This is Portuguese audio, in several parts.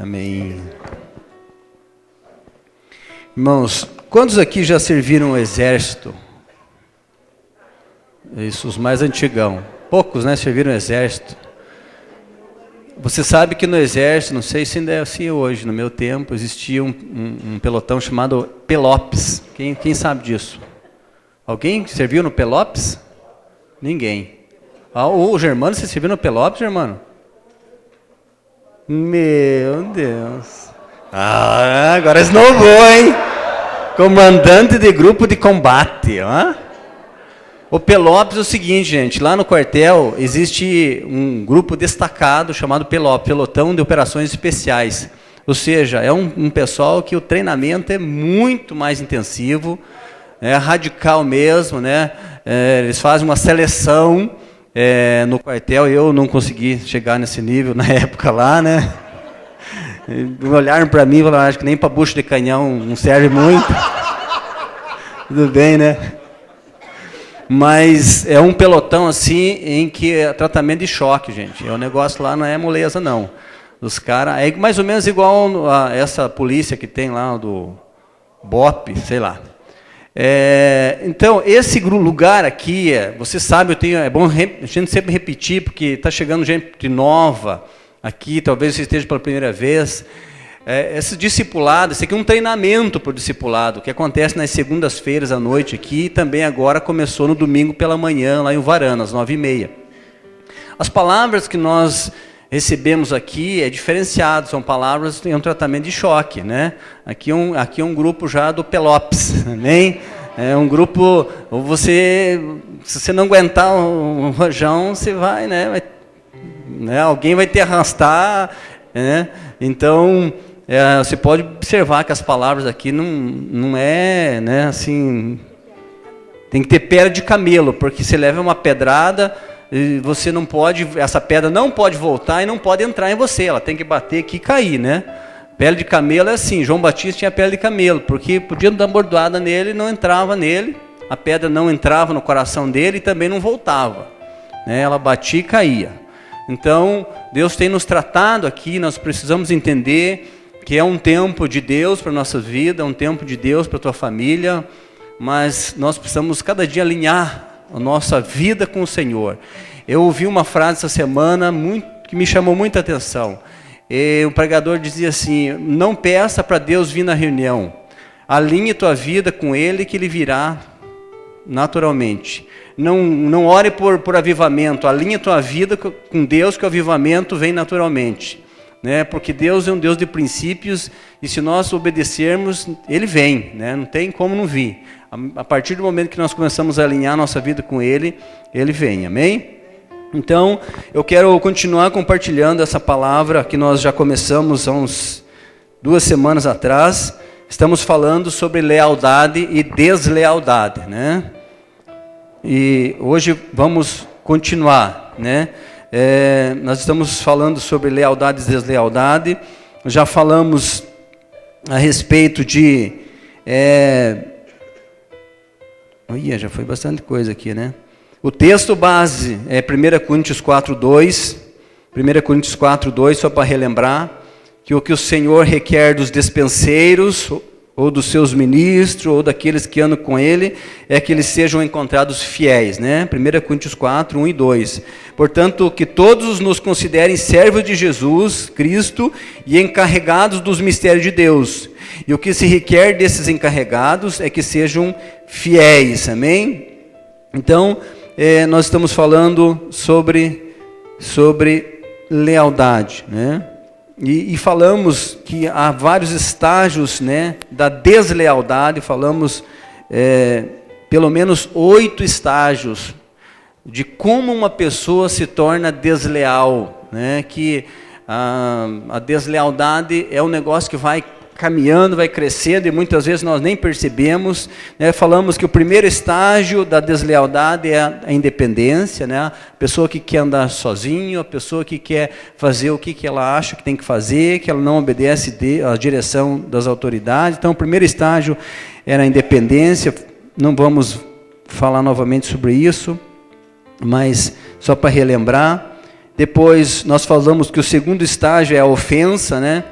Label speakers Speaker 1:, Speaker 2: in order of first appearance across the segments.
Speaker 1: Amém. Irmãos, quantos aqui já serviram o exército? Isso, os mais antigão. Poucos, né, serviram o exército. Você sabe que no exército, não sei se ainda é assim hoje, no meu tempo, existia um pelotão chamado Pelopes. Quem sabe disso? Alguém serviu no Pelopes? Ninguém. O Germano, você serviu no Pelopes, Germano? Meu Deus. Agora esnovou, hein? Comandante de grupo de combate, ó. O Pelopes é o seguinte, gente, lá no quartel existe um grupo destacado chamado Pelopes, Pelotão de Operações Especiais. Ou seja, é um pessoal que o treinamento é muito mais intensivo, é radical mesmo, né? Eles fazem uma seleção no quartel. Eu não consegui chegar nesse nível na época lá, né? Olharam para mim e falaram, acho que nem para bucho de canhão não serve muito. Tudo bem, né? Mas é um pelotão assim em que é tratamento de choque, gente. O negócio lá não é moleza, não. Os caras é mais ou menos igual a essa polícia que tem lá do BOP, sei lá. Então esse lugar aqui, você sabe, é bom a gente sempre repetir porque está chegando gente nova aqui, talvez você esteja pela primeira vez. Esse discipulado, esse aqui é um treinamento para o discipulado, que acontece nas segundas-feiras à noite aqui, e também agora começou no domingo pela manhã, lá em Uvarana, às 9h30. As palavras que nós recebemos aqui é diferenciado, são palavras em um tratamento de choque, né? Aqui é um grupo já do Pelopes, amém? É um grupo, se você não aguentar o rojão, você vai, né? Alguém vai te arrastar, né? Então, você pode observar que as palavras aqui não é, né, assim, tem que ter pé de camelo, porque você leva uma pedrada e você não pode, essa pedra não pode voltar e não pode entrar em você, ela tem que bater aqui e cair, né? Pele de camelo é assim, João Batista tinha pele de camelo, porque podia dar bordoada nele, não entrava nele, a pedra não entrava no coração dele e também não voltava, né? Ela batia e caía. Então, Deus tem nos tratado aqui, nós precisamos entender que é um tempo de Deus para a nossa vida, é um tempo de Deus para a tua família, mas nós precisamos cada dia alinhar a nossa vida com o Senhor. Eu ouvi uma frase essa semana que me chamou muita atenção. O pregador dizia assim, não peça para Deus vir na reunião, alinhe tua vida com Ele que Ele virá naturalmente. Não ore por avivamento, alinhe tua vida com Deus que o avivamento vem naturalmente. Né? Porque Deus é um Deus de princípios e se nós obedecermos, Ele vem, né? Não tem como não vir. A partir do momento que nós começamos a alinhar nossa vida com Ele, Ele vem, amém? Então, eu quero continuar compartilhando essa palavra que nós já começamos há 2 semanas atrás. Estamos falando sobre lealdade e deslealdade, né? E hoje vamos continuar, né? Nós estamos falando sobre lealdade e deslealdade. Já falamos a respeito de... já foi bastante coisa aqui, né? O texto base é 1 Coríntios 4:2. 1 Coríntios 4:2, só para relembrar, que o Senhor requer dos despenseiros, ou dos seus ministros, ou daqueles que andam com Ele, é que eles sejam encontrados fiéis, né? 1 Coríntios 4, 1 e 2. Portanto, que todos nos considerem servos de Jesus Cristo e encarregados dos mistérios de Deus. E o que se requer desses encarregados é que sejam fiéis, amém? Então, nós estamos falando sobre lealdade, né? E falamos que há vários estágios, né, da deslealdade, falamos pelo menos 8 estágios de como uma pessoa se torna desleal, né? Que a deslealdade é um negócio que vai caminhando, vai crescendo e muitas vezes nós nem percebemos, né? Falamos que o primeiro estágio da deslealdade é a independência, né? A pessoa que quer andar sozinho, a pessoa que quer fazer o que ela acha que tem que fazer, que ela não obedece à direção das autoridades. Então o primeiro estágio era a independência, não vamos falar novamente sobre isso, mas só para relembrar. Depois nós falamos que o segundo estágio é a ofensa, né?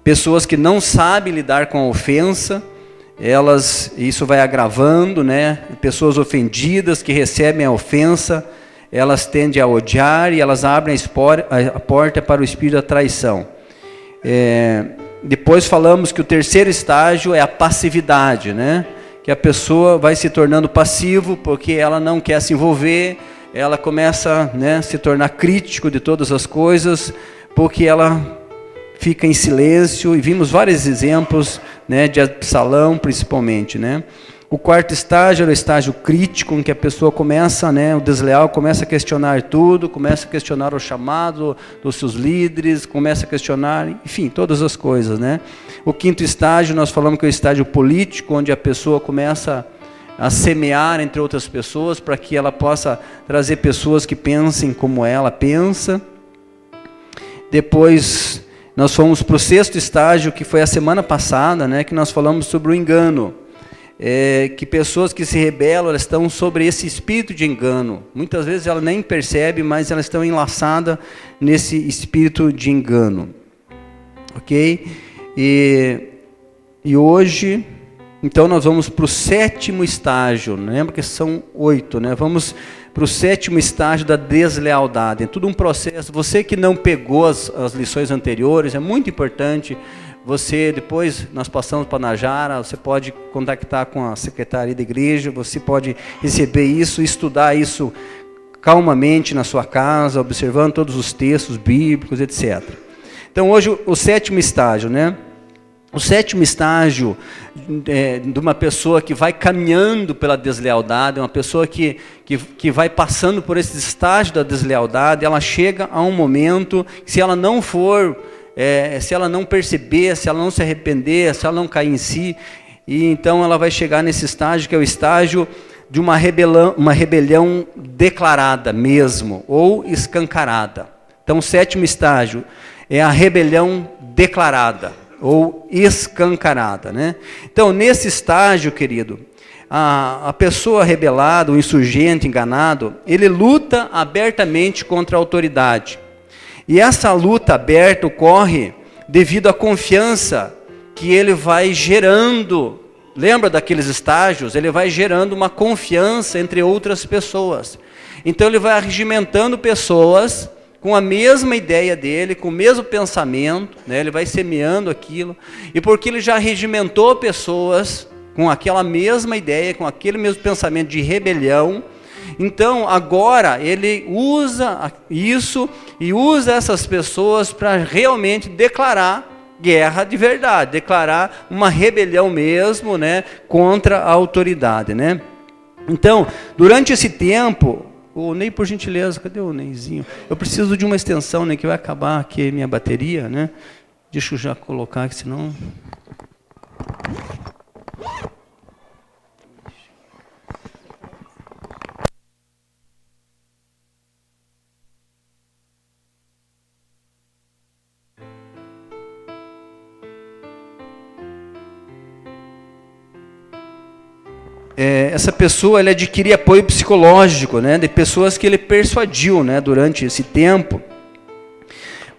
Speaker 1: Pessoas que não sabem lidar com a ofensa, isso vai agravando, né? Pessoas ofendidas que recebem a ofensa, elas tendem a odiar e elas abrem a porta para o espírito da traição. Depois falamos que o terceiro estágio é a passividade, né? Que a pessoa vai se tornando passivo porque ela não quer se envolver, ela começa, né, a se tornar crítico de todas as coisas, porque ela fica em silêncio, e vimos vários exemplos, né, de Absalão principalmente, né? O quarto estágio é o estágio crítico, em que a pessoa começa, né, o desleal começa a questionar tudo, começa a questionar o chamado dos seus líderes, começa a questionar, enfim, todas as coisas, né? O quinto estágio, nós falamos que é o estágio político, onde a pessoa começa a semear entre outras pessoas, para que ela possa trazer pessoas que pensem como ela pensa. Depois nós fomos para o sexto estágio, que foi a semana passada, né, que nós falamos sobre o engano. Que pessoas que se rebelam, elas estão sobre esse espírito de engano. Muitas vezes ela nem percebe, mas elas estão enlaçadas nesse espírito de engano. Ok? E hoje, então nós vamos para o sétimo estágio. Lembra que são 8, né? Vamos para o sétimo estágio da deslealdade. É tudo um processo. Você que não pegou as lições anteriores, é muito importante. Você, depois nós passamos para Najara, você pode contactar com a secretaria da igreja, você pode receber isso, estudar isso calmamente na sua casa, observando todos os textos bíblicos, etc. Então hoje o sétimo estágio, né? O sétimo estágio de uma pessoa que vai caminhando pela deslealdade, uma pessoa que vai passando por esse estágio da deslealdade, ela chega a um momento que, se ela não for... se ela não perceber, se ela não se arrepender, se ela não cair em si, e então ela vai chegar nesse estágio, que é o estágio de uma rebelião declarada mesmo, ou escancarada. Então o sétimo estágio é a rebelião declarada, ou escancarada, né? Então nesse estágio, querido, a pessoa rebelada, o insurgente, enganado, ele luta abertamente contra a autoridade. E essa luta aberta ocorre devido à confiança que ele vai gerando. Lembra daqueles estágios? Ele vai gerando uma confiança entre outras pessoas. Então ele vai arregimentando pessoas com a mesma ideia dele, com o mesmo pensamento, né? Ele vai semeando aquilo. E porque ele já arregimentou pessoas com aquela mesma ideia, com aquele mesmo pensamento de rebelião, então agora ele usa isso e usa essas pessoas para realmente declarar guerra de verdade, declarar uma rebelião mesmo, né, contra a autoridade, né? Então, durante esse tempo, o Ney, por gentileza, cadê o Neyzinho? Eu preciso de uma extensão, né, que vai acabar aqui a minha bateria, né? Deixa eu já colocar aqui, senão... essa pessoa, ele adquire apoio psicológico, né, de pessoas que ele persuadiu, né, durante esse tempo.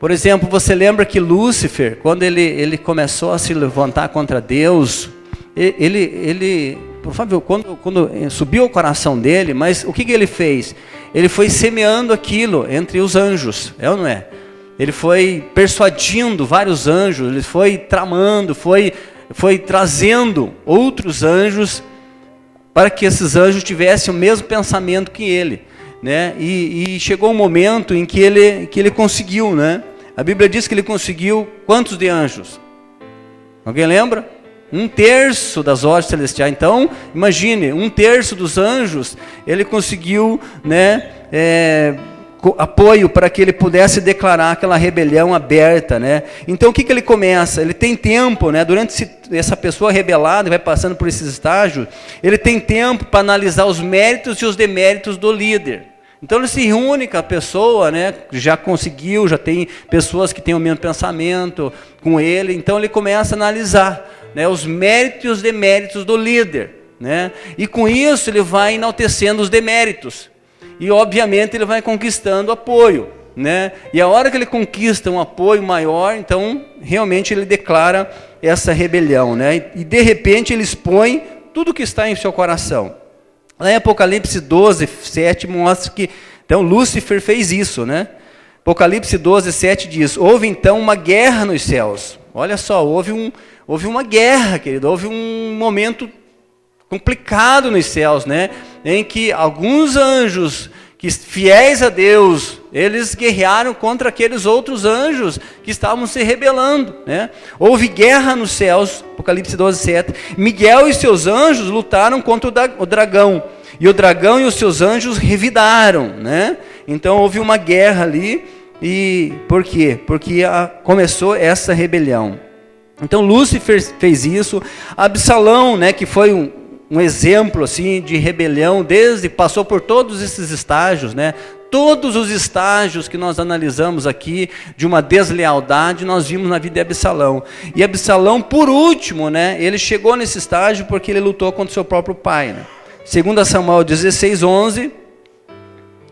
Speaker 1: Por exemplo, você lembra que Lúcifer, quando ele começou a se levantar contra Deus, ele por favor, quando subiu ao coração dele, mas o que ele fez? Ele foi semeando aquilo entre os anjos, é ou não é? Ele foi persuadindo vários anjos, ele foi tramando, foi trazendo outros anjos, para que esses anjos tivessem o mesmo pensamento que ele, né? E chegou um momento em que ele conseguiu, né? A Bíblia diz que ele conseguiu quantos de anjos? Alguém lembra? 1/3 das hostes celestiais. Então, imagine, 1/3 dos anjos, ele conseguiu, né, apoio para que ele pudesse declarar aquela rebelião aberta, né? Então o que ele começa? Ele tem tempo, né? Durante essa pessoa rebelada, vai passando por esses estágios, ele tem tempo para analisar os méritos e os deméritos do líder. Então ele se reúne com a pessoa, né? Já conseguiu, já tem pessoas que têm o mesmo pensamento com ele, então ele começa a analisar, né, os méritos e os deméritos do líder, né? E com isso ele vai enaltecendo os deméritos. E obviamente ele vai conquistando apoio, né? E a hora que ele conquista um apoio maior, então realmente ele declara essa rebelião, né? E de repente ele expõe tudo que está em seu coração. Lá em Apocalipse 12, 7 mostra que então Lúcifer fez isso, né? Apocalipse 12, 7 diz: houve então uma guerra nos céus. Olha só, houve uma guerra, querido, houve um momento complicado nos céus, né? Em que alguns anjos que fiéis a Deus, eles guerrearam contra aqueles outros anjos que estavam se rebelando, né? Houve guerra nos céus, Apocalipse 12, 7. Miguel e seus anjos lutaram contra o dragão, e o dragão e os seus anjos revidaram, né? Então houve uma guerra ali, e por quê? Porque começou essa rebelião. Então Lúcifer fez isso, Absalão, né, que foi um exemplo assim de rebelião, passou por todos esses estágios, né? Todos os estágios que nós analisamos aqui de uma deslealdade, nós vimos na vida de Absalão. E Absalão, por último, né, ele chegou nesse estágio porque ele lutou contra o seu próprio pai, né? 2 Samuel 16, 11.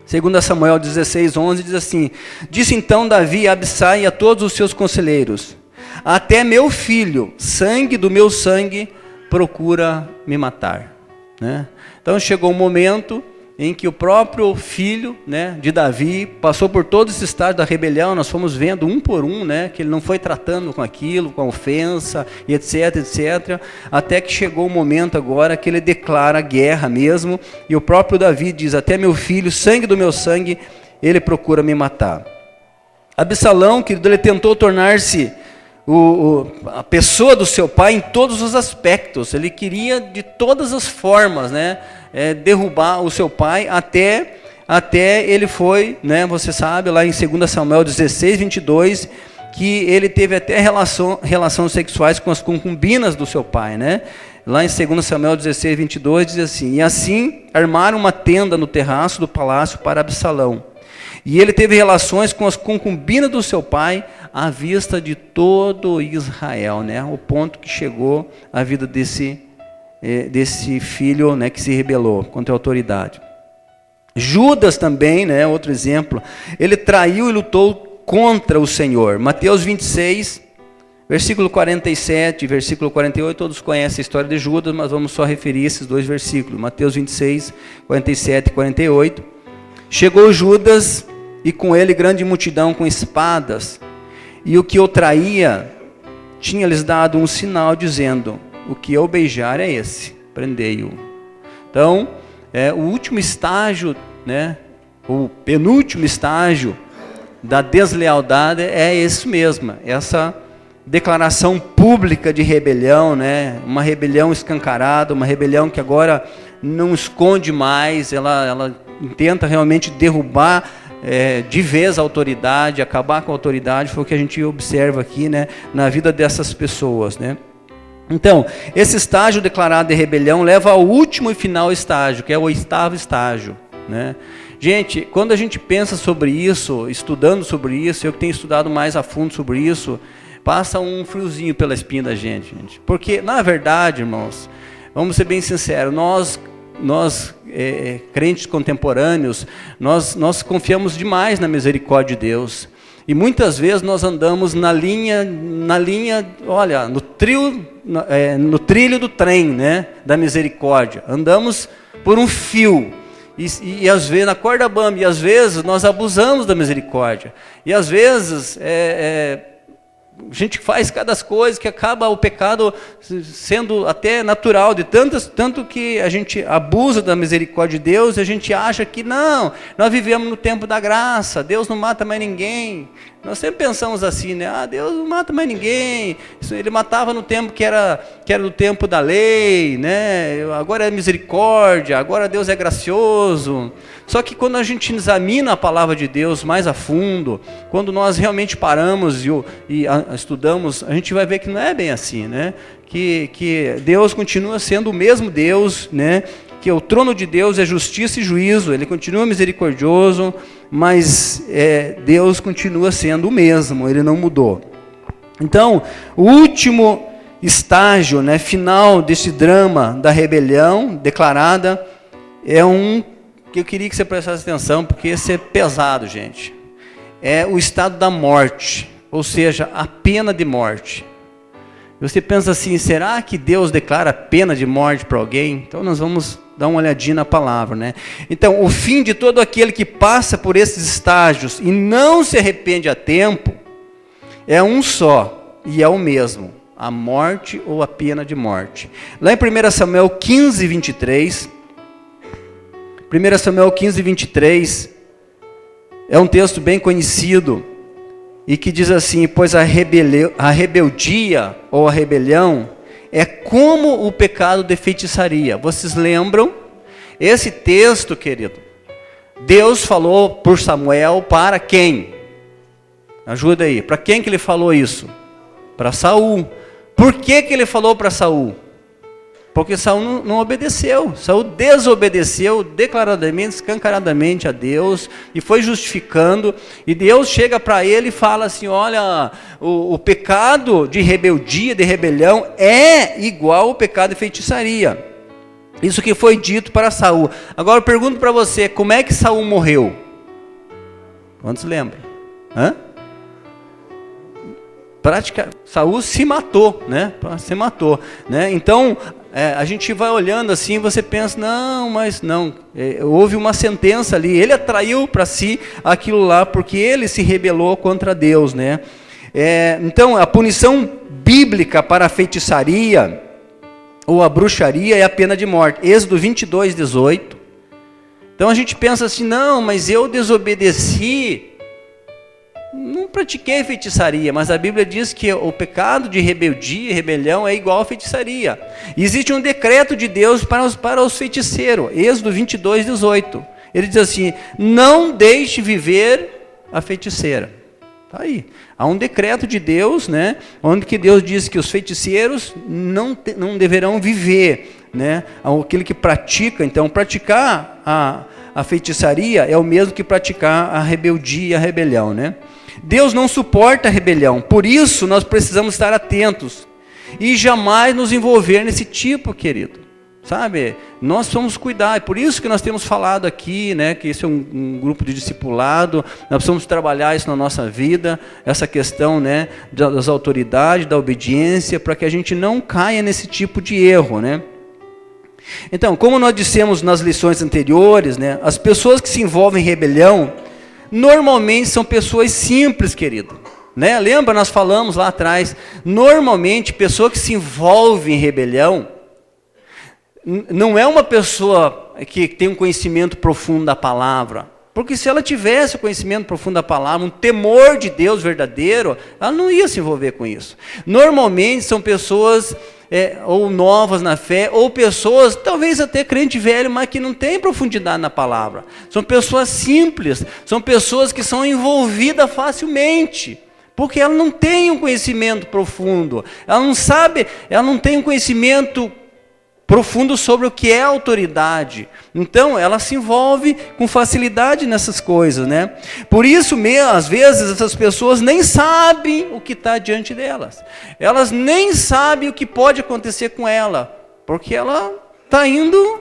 Speaker 1: 2 Samuel 16, 11 diz assim: disse então Davi a Abissai e a todos os seus conselheiros: até meu filho, sangue do meu sangue, procura me matar, né? Então chegou um momento em que o próprio filho, né, de Davi passou por todo esse estágio da rebelião. Nós fomos vendo um por um, né, que ele não foi tratando com aquilo, com a ofensa, e etc, etc, até que chegou o momento agora que ele declara guerra mesmo, e o próprio Davi diz: até meu filho, sangue do meu sangue, ele procura me matar. Absalão, querido, ele tentou tornar-se a pessoa do seu pai em todos os aspectos. Ele queria de todas as formas, né, derrubar o seu pai, até ele foi, né, você sabe, lá em 2 Samuel 16, 22, que ele teve até relações sexuais com as concubinas do seu pai, né? Lá em 2 Samuel 16, 22 diz assim: e assim armaram uma tenda no terraço do palácio para Absalão. E ele teve relações com as concubinas do seu pai à vista de todo Israel, né? O ponto que chegou a vida desse filho, né, que se rebelou contra a autoridade. Judas também, né, outro exemplo, ele traiu e lutou contra o Senhor. Mateus 26, versículo 47, versículo 48, todos conhecem a história de Judas, mas vamos só referir esses dois versículos. Mateus 26, 47 e 48. Chegou Judas, e com ele grande multidão com espadas, e o que o traía tinha-lhes dado um sinal, dizendo: o que eu beijar é esse, prendei-o. Então, o último estágio, né, o penúltimo estágio da deslealdade é esse mesmo, essa declaração pública de rebelião, né, uma rebelião escancarada, uma rebelião que agora não esconde mais, ela tenta realmente derrubar de vez a autoridade, acabar com a autoridade. Foi o que a gente observa aqui, né, na vida dessas pessoas, né? Então, esse estágio declarado de rebelião leva ao último e final estágio, que é o 8º estágio, né? Gente, quando a gente pensa sobre isso, estudando sobre isso, eu que tenho estudado mais a fundo sobre isso, passa um friozinho pela espinha da gente. Porque, na verdade, irmãos, vamos ser bem sinceros, nós crentes contemporâneos, nós confiamos demais na misericórdia de Deus. E muitas vezes nós andamos na linha, olha, no trilho do trem, né, da misericórdia. Andamos por um fio. E às vezes, na corda bamba, e às vezes nós abusamos da misericórdia. E às vezes a gente faz cada coisa que acaba o pecado sendo até natural, tanto que a gente abusa da misericórdia de Deus, e a gente acha que não, nós vivemos no tempo da graça, Deus não mata mais ninguém. Nós sempre pensamos assim, né? Deus não mata mais ninguém, ele matava no tempo que era do tempo da lei, né? Agora é misericórdia, agora Deus é gracioso. Só que quando a gente examina a palavra de Deus mais a fundo, quando nós realmente paramos e estudamos, a gente vai ver que não é bem assim, né? Que Deus continua sendo o mesmo Deus, né? Que o trono de Deus é justiça e juízo, ele continua misericordioso, mas Deus continua sendo o mesmo, ele não mudou. Então, o último estágio, né, final desse drama da rebelião declarada, é que eu queria que você prestasse atenção, porque esse é pesado, gente. é o estado da morte, ou seja, a pena de morte. Você pensa assim, será que Deus declara pena de morte para alguém? Então nós vamos dar uma olhadinha na palavra, né? Então, o fim de todo aquele que passa por esses estágios e não se arrepende a tempo, é um só, e é o mesmo, a morte ou a pena de morte. Lá em 1 Samuel 15, 23, 1 Samuel 15, 23, é um texto bem conhecido, e que diz assim, pois a rebeldia ou a rebelião é como o pecado de feitiçaria. Vocês lembram? Esse texto, querido, Deus falou por Samuel para quem? Ajuda aí, para quem que ele falou isso? Para Saul. Por que ele falou para Saul? Porque Saul não obedeceu. Saul desobedeceu declaradamente, escancaradamente a Deus e foi justificando. E Deus chega para ele e fala assim, olha, o pecado de rebeldia, de rebelião é igual ao pecado de feitiçaria. Isso que foi dito para Saul. Agora eu pergunto para você, como é que Saul morreu? Quantos lembram? Saul se matou, né? Se matou, né? Então, a gente vai olhando assim, você pensa, não, mas não, houve uma sentença ali, ele atraiu para si aquilo lá, porque ele se rebelou contra Deus, né? Então, a punição bíblica para a feitiçaria, ou a bruxaria, é a pena de morte. Êxodo 22, 18. Então, a gente pensa assim, não, mas eu desobedeci, não pratiquei feitiçaria, mas a Bíblia diz que o pecado de rebeldia e rebelião é igual a feitiçaria. E existe um decreto de Deus para os feiticeiros, Êxodo 22, 18. Ele diz assim, não deixe viver a feiticeira. Está aí. Há um decreto de Deus, né, onde que Deus diz que os feiticeiros não deverão viver, né, aquele que pratica. Então, praticar a feitiçaria é o mesmo que praticar a rebeldia e a rebelião, né? Deus não suporta a rebelião, por isso nós precisamos estar atentos e jamais nos envolver nesse tipo, querido, sabe? Nós precisamos cuidar, é por isso que nós temos falado aqui, né, que esse é um grupo de discipulado, nós precisamos trabalhar isso na nossa vida, essa questão, né, das autoridades, da obediência, para que a gente não caia nesse tipo de erro, né? Então, como nós dissemos nas lições anteriores, né, as pessoas que se envolvem em rebelião, normalmente são pessoas simples, querido. Né? Lembra, nós falamos lá atrás, normalmente, pessoa que se envolve em rebelião, não é uma pessoa que tem um conhecimento profundo da palavra. Porque se ela tivesse o conhecimento profundo da palavra, um temor de Deus verdadeiro, ela não ia se envolver com isso. Normalmente são pessoas ou novas na fé, ou pessoas, talvez até crente velho, mas que não tem profundidade na palavra. São pessoas simples, são pessoas que são envolvidas facilmente, porque ela não tem um conhecimento profundo, ela não sabe, ela não tem um conhecimento profundo sobre o que é autoridade. Então, ela se envolve com facilidade nessas coisas, né? Por isso mesmo, às vezes, essas pessoas nem sabem o que está diante delas. Elas nem sabem o que pode acontecer com ela, porque ela está indo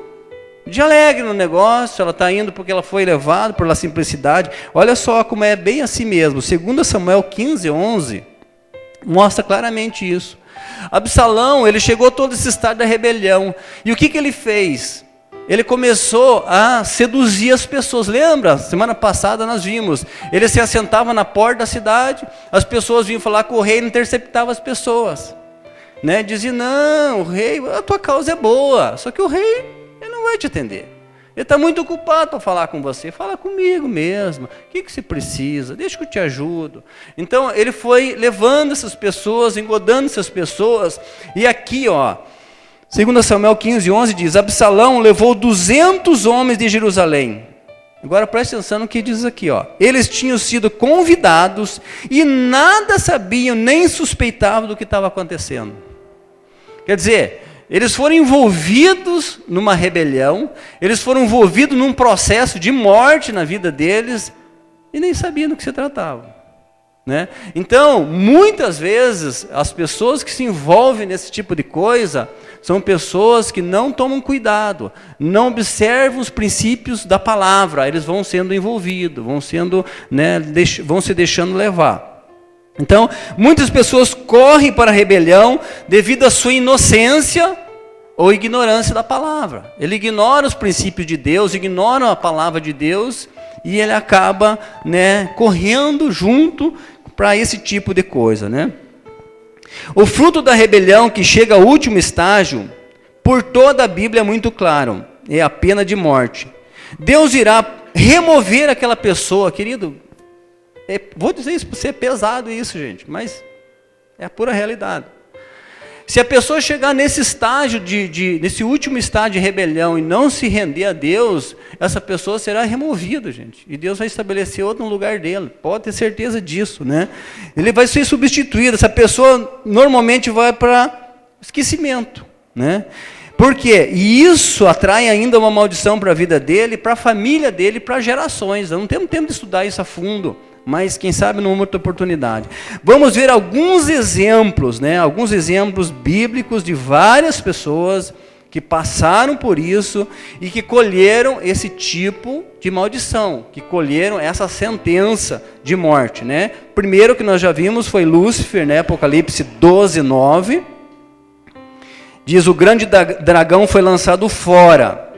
Speaker 1: de alegre no negócio, ela está indo porque ela foi levada pela simplicidade. Olha só como é bem assim mesmo. 2 Samuel 15, 11, mostra claramente isso. Absalão, ele chegou a todo esse estado da rebelião. E o que ele fez? Ele começou a seduzir as pessoas. Lembra? Semana passada nós vimos. Ele se assentava na porta da cidade, as pessoas vinham falar com o rei e interceptava as pessoas. Né? Dizia, não, o rei, a tua causa é boa. Só que o rei, ele não vai te atender. Ele está muito ocupado para falar com você. Fala comigo mesmo. O que você precisa? Deixa que eu te ajudo. Então, ele foi levando essas pessoas, engodando essas pessoas. E aqui, ó, 2 Samuel 15, 11 diz, Absalão levou 200 homens de Jerusalém. Agora preste atenção no que diz aqui, ó. Eles tinham sido convidados e nada sabiam, nem suspeitavam do que estava acontecendo. Quer dizer, eles foram envolvidos numa rebelião, eles foram envolvidos num processo de morte na vida deles, e nem sabiam do que se tratava. né? Então, muitas vezes, as pessoas que se envolvem nesse tipo de coisa são pessoas que não tomam cuidado, não observam os princípios da palavra, eles vão sendo envolvidos, vão sendo, né, vão se deixando levar. Então, muitas pessoas correm para a rebelião devido à sua inocência ou ignorância da palavra. Ele ignora os princípios de Deus, ignora a palavra de Deus, e ele acaba, né, correndo junto para esse tipo de coisa, né? O fruto da rebelião que chega ao último estágio, por toda a Bíblia é muito claro, é a pena de morte. Deus irá remover aquela pessoa, querido. Vou dizer isso para você, é pesado isso, gente, mas é a pura realidade. Se a pessoa chegar nesse estágio, nesse último estágio de rebelião e não se render a Deus, essa pessoa será removida, gente. E Deus vai estabelecer outro no lugar dele. Pode ter certeza disso, né? Ele vai ser substituído. Essa pessoa normalmente vai para esquecimento, né? Por quê? E isso atrai ainda uma maldição para a vida dele, para a família dele, para gerações. Eu não tenho tempo de estudar isso a fundo, mas quem sabe numa outra oportunidade. Vamos ver alguns exemplos, né? Alguns exemplos bíblicos de várias pessoas que passaram por isso e que colheram esse tipo de maldição, que colheram essa sentença de morte, né? Primeiro que nós já vimos foi Lúcifer, né? Apocalipse 12:9. Diz: o grande dragão foi lançado fora.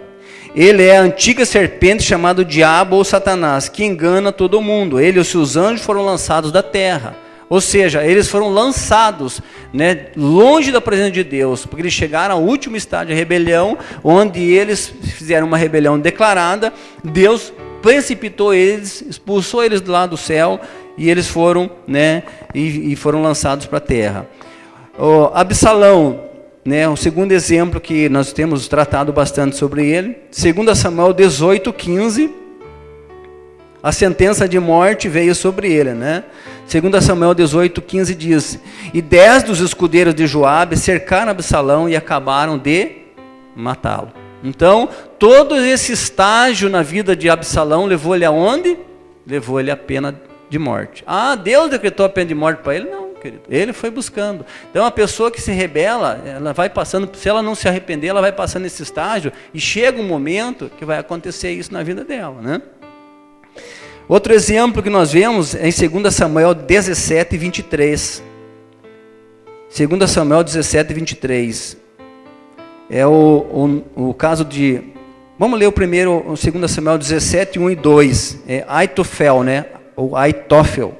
Speaker 1: Ele é a antiga serpente chamada Diabo ou Satanás, que engana todo mundo. Ele e os seus anjos foram lançados da terra. Ou seja, eles foram lançados, né, longe da presença de Deus, porque eles chegaram ao último estágio de rebelião, onde eles fizeram uma rebelião declarada. Deus precipitou eles, expulsou eles do lado do céu, e eles foram, né, e foram lançados para a terra. Absalão, né, o segundo exemplo que nós temos tratado bastante sobre ele, 2 Samuel 18:15, a sentença de morte veio sobre ele, né? 2 Samuel 18:15 diz: e 10 dos escudeiros de Joabe cercaram Absalão e acabaram de matá-lo. Então, todo esse estágio na vida de Absalão levou ele aonde? Levou ele à pena de morte. Ah, Deus decretou a pena de morte para ele? Não, querido. Ele foi buscando. Então, a pessoa que se rebela, ela vai passando, se ela não se arrepender, ela vai passando nesse estágio, e chega um momento que vai acontecer isso na vida dela, né? Outro exemplo que nós vemos é em 2 Samuel 17:23. 2 Samuel 17:23. É o caso de... Vamos ler o primeiro, 2 Samuel 17:1 e 2. É Aitofel, né? Ou Aitófel,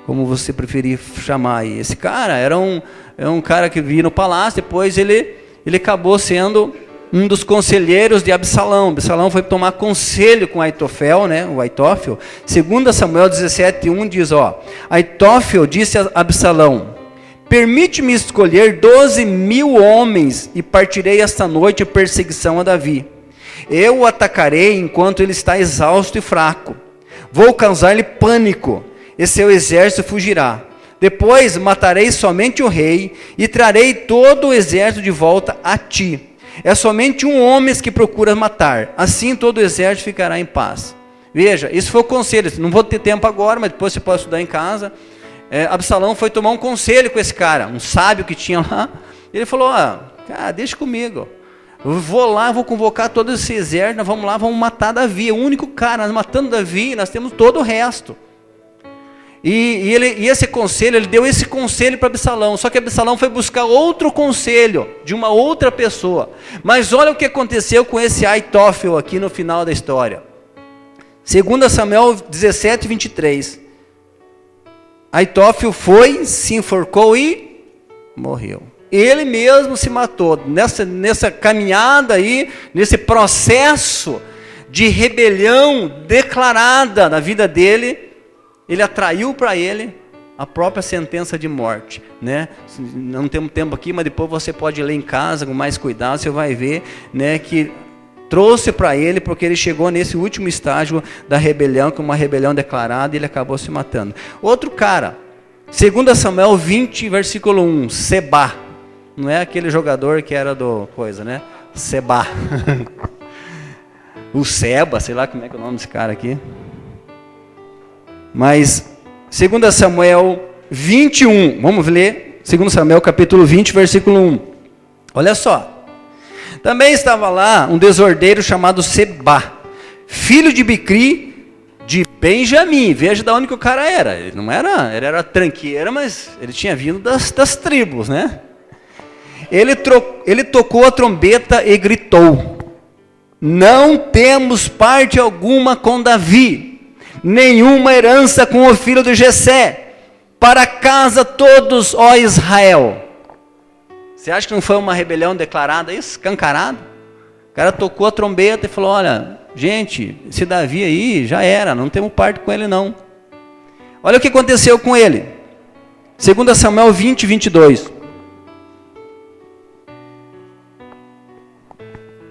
Speaker 1: como você preferir chamar aí. Esse cara era um cara que vivia no palácio, depois ele acabou sendo um dos conselheiros de Absalão. Absalão foi tomar conselho com Aitofel, né? O Aitófel. 2 Samuel 17:1 diz, Aitófel disse a Absalão: permite-me escolher 12.000 homens e partirei esta noite em perseguição a Davi. Eu o atacarei enquanto ele está exausto e fraco. Vou causar-lhe pânico e seu exército fugirá. Depois matarei somente o rei e trarei todo o exército de volta a ti. É somente um homem que procura matar, assim todo o exército ficará em paz. Veja, isso foi o conselho. Não vou ter tempo agora, mas depois você pode estudar em casa. Absalão foi tomar um conselho com esse cara, um sábio que tinha lá. Ele falou: cara, deixa comigo. Eu vou lá, vou convocar todo esse exército, nós vamos lá, vamos matar Davi. É o único cara, nós matando Davi, nós temos todo o resto. E esse conselho, ele deu esse conselho para Absalão, só que Absalão foi buscar outro conselho de uma outra pessoa. Mas olha o que aconteceu com esse Aitófel aqui no final da história. 2 Samuel 17:23. Aitófel foi, se enforcou e morreu. Ele mesmo se matou. Nessa caminhada aí, nesse processo de rebelião declarada na vida dele, ele atraiu para ele a própria sentença de morte, né? Não temos tempo aqui, mas depois você pode ler em casa com mais cuidado, você vai ver, né, que trouxe para ele, porque ele chegou nesse último estágio da rebelião, que é uma rebelião declarada, e ele acabou se matando. Outro cara, 2 Samuel 20, versículo 1, Sebá. Não é aquele jogador que era do coisa, né? Sebá. O Seba, sei lá como é que é o nome desse cara aqui. Mas 2 Samuel 21, vamos ler 2 Samuel capítulo 20, versículo 1. Olha só. Também estava lá um desordeiro chamado Seba, filho de Bicri, de Benjamim. Veja de onde que o cara era. Ele não era, ele era tranqueira, mas ele tinha vindo das tribos, né? Ele tocou a trombeta e gritou: não temos parte alguma com Davi, nenhuma herança com o filho de Jessé. Para casa todos, ó Israel. Você acha que não foi uma rebelião declarada, escancarada? O cara tocou a trombeta e falou: olha, gente, esse Davi aí já era, não temos parte com ele não. Olha o que aconteceu com ele. 2 Samuel 20, 22.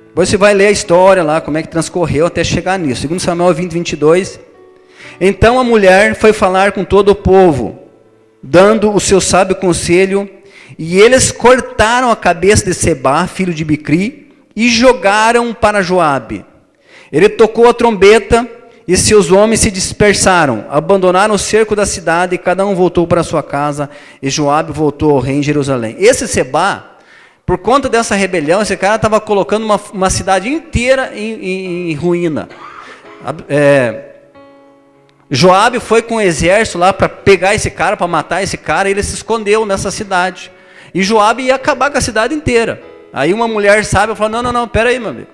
Speaker 1: Depois você vai ler a história lá, como é que transcorreu até chegar nisso. 2 Samuel 20, 22. Então a mulher foi falar com todo o povo, dando o seu sábio conselho, e eles cortaram a cabeça de Seba, filho de Bicri, e jogaram para Joabe. Ele tocou a trombeta, e seus homens se dispersaram, abandonaram o cerco da cidade, e cada um voltou para sua casa, e Joabe voltou ao rei em Jerusalém. Esse Seba, por conta dessa rebelião, esse cara estava colocando uma cidade inteira em ruína. Joabe foi com o exército lá para pegar esse cara, para matar esse cara, e ele se escondeu nessa cidade. E Joabe ia acabar com a cidade inteira. Aí uma mulher sábia falou: não, pera aí, meu amigo.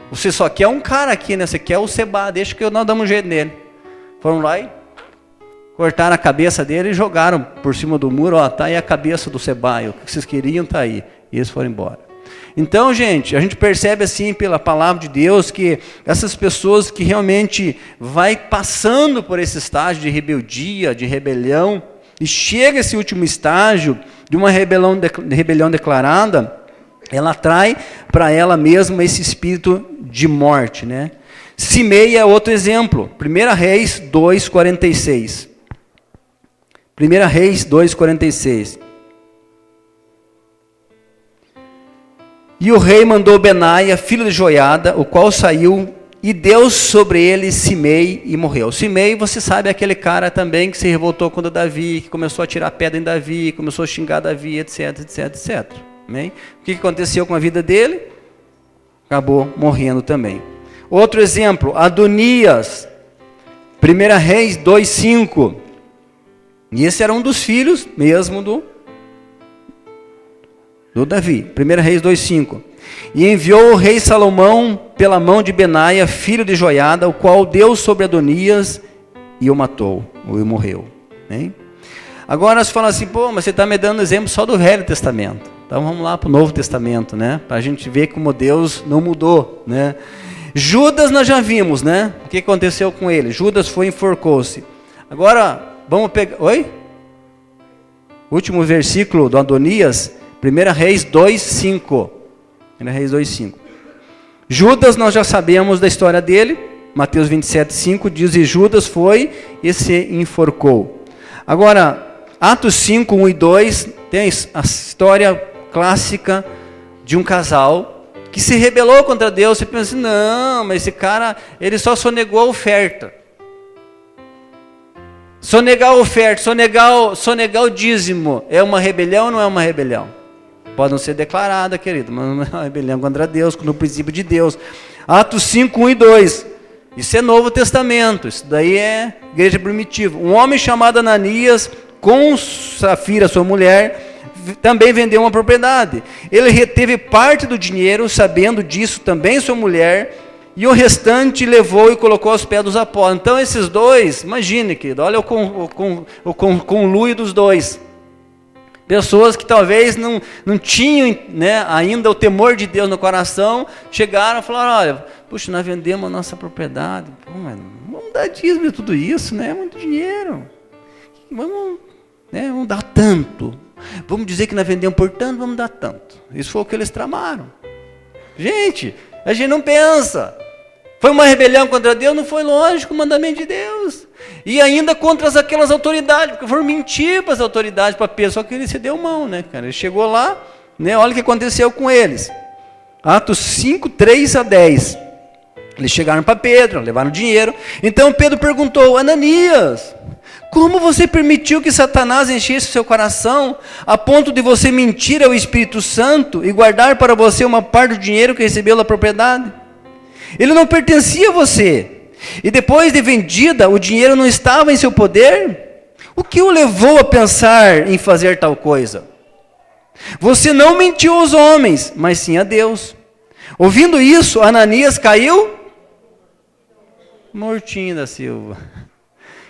Speaker 1: Você só quer um cara aqui, né? Você quer o Seba, deixa que nós damos um jeito nele. Foram lá e cortaram a cabeça dele e jogaram por cima do muro. Ó, tá aí a cabeça do Seba, o que vocês queriam tá aí. E eles foram embora. Então, gente, a gente percebe assim pela palavra de Deus que essas pessoas que realmente vai passando por esse estágio de rebeldia, de rebelião, e chega esse último estágio de uma rebelião declarada, ela atrai para ela mesma esse espírito de morte, né? Simei é outro exemplo. 1 Reis 2:46. 1 Reis 2:46. E o rei mandou Benaia, filho de Joiada, o qual saiu e deu sobre ele Simei e morreu. Simei, você sabe, é aquele cara também que se revoltou contra Davi, que começou a tirar pedra em Davi, começou a xingar Davi, etc. Amém? O que aconteceu com a vida dele? Acabou morrendo também. Outro exemplo, Adonias, 1 Reis 2:5. E esse era um dos filhos mesmo do Davi. 1 Reis 2:5. E enviou o rei Salomão pela mão de Benaia, filho de Joiada, o qual deu sobre Adonias e o matou, ou morreu. Hein? Agora nós falamos assim: pô, mas você está me dando exemplo só do Velho Testamento. Então vamos lá para o Novo Testamento, né? Para a gente ver como Deus não mudou, né? Judas nós já vimos, né? O que aconteceu com ele? Judas foi e enforcou-se. Agora, vamos pegar... Oi? Último versículo do Adonias, 1 Reis 2:5. 1 Reis 2:5. Judas, nós já sabemos da história dele. Mateus 27:5 diz: e Judas foi e se enforcou. Agora, Atos 5:1 e 2, tem a história clássica de um casal que se rebelou contra Deus. Você pensa assim: não, mas esse cara, ele só sonegou a oferta. Sonegar a oferta, sonegar o dízimo, é uma rebelião ou não é uma rebelião? Pode não ser declarada, querido, mas não é uma rebelião contra Deus, no princípio de Deus. Atos 5:1 e 2. Isso é Novo Testamento, isso daí é igreja primitiva. Um homem chamado Ananias, com Safira, sua mulher, também vendeu uma propriedade. Ele reteve parte do dinheiro, sabendo disso também sua mulher, e o restante levou e colocou aos pés dos apóstolos. Então esses dois, imagine, querido, olha o conluio dos dois. Pessoas que talvez não tinham, né, ainda o temor de Deus no coração, chegaram e falaram: olha, puxa, nós vendemos a nossa propriedade, pô, mas vamos dar dízimo de tudo isso, né? É muito dinheiro. Vamos dar tanto. Vamos dizer que nós vendemos por tanto, vamos dar tanto. Isso foi o que eles tramaram. Gente, a gente não pensa. Foi uma rebelião contra Deus? Não foi, lógico, o mandamento de Deus. E ainda contra aquelas autoridades, porque foram mentir para as autoridades, para Pedro, só que ele se deu mão, né, cara? Ele chegou lá, né, olha o que aconteceu com eles. Atos 5, 3 a 10. Eles chegaram para Pedro, levaram dinheiro. Então Pedro perguntou: Ananias, Como você permitiu que Satanás enchesse o seu coração a ponto de você mentir ao Espírito Santo e guardar para você uma parte do dinheiro que recebeu da propriedade? Ele não pertencia a você. E depois de vendida, o dinheiro não estava em seu poder? O que o levou a pensar em fazer tal coisa? Você não mentiu aos homens, mas sim a Deus. Ouvindo isso, Ananias caiu mortinho da Silva.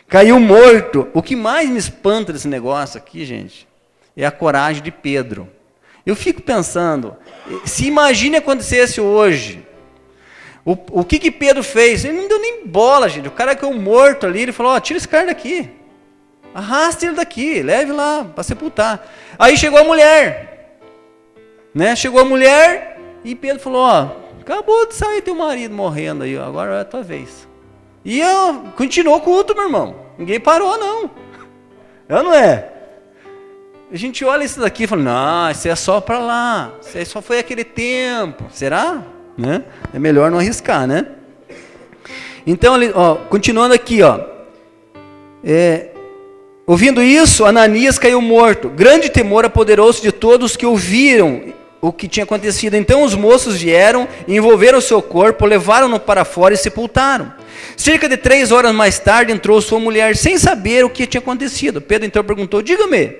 Speaker 1: Caiu morto. O que mais me espanta desse negócio aqui, gente, é a coragem de Pedro. Eu fico pensando, se imagine acontecesse hoje, o que Pedro fez? Ele não deu nem bola, gente. O cara caiu morto ali, ele falou, tira esse cara daqui. Arraste ele daqui, leve lá para sepultar. Aí chegou a mulher. Né? Chegou a mulher e Pedro falou, acabou de sair teu marido morrendo aí, agora é a tua vez. E continuou o culto, meu irmão. Ninguém parou, não. Não é? A gente olha isso daqui e fala, não, isso é só para lá. Isso aí só foi aquele tempo. Será? Né? É melhor não arriscar, né? Então, continuando aqui, ouvindo isso, Ananias caiu morto. Grande temor apoderou-se de todos que ouviram o que tinha acontecido. Então os moços vieram, envolveram o seu corpo, levaram-no para fora e sepultaram. Cerca de 3 horas mais tarde entrou sua mulher, sem saber o que tinha acontecido. Pedro então perguntou, diga-me,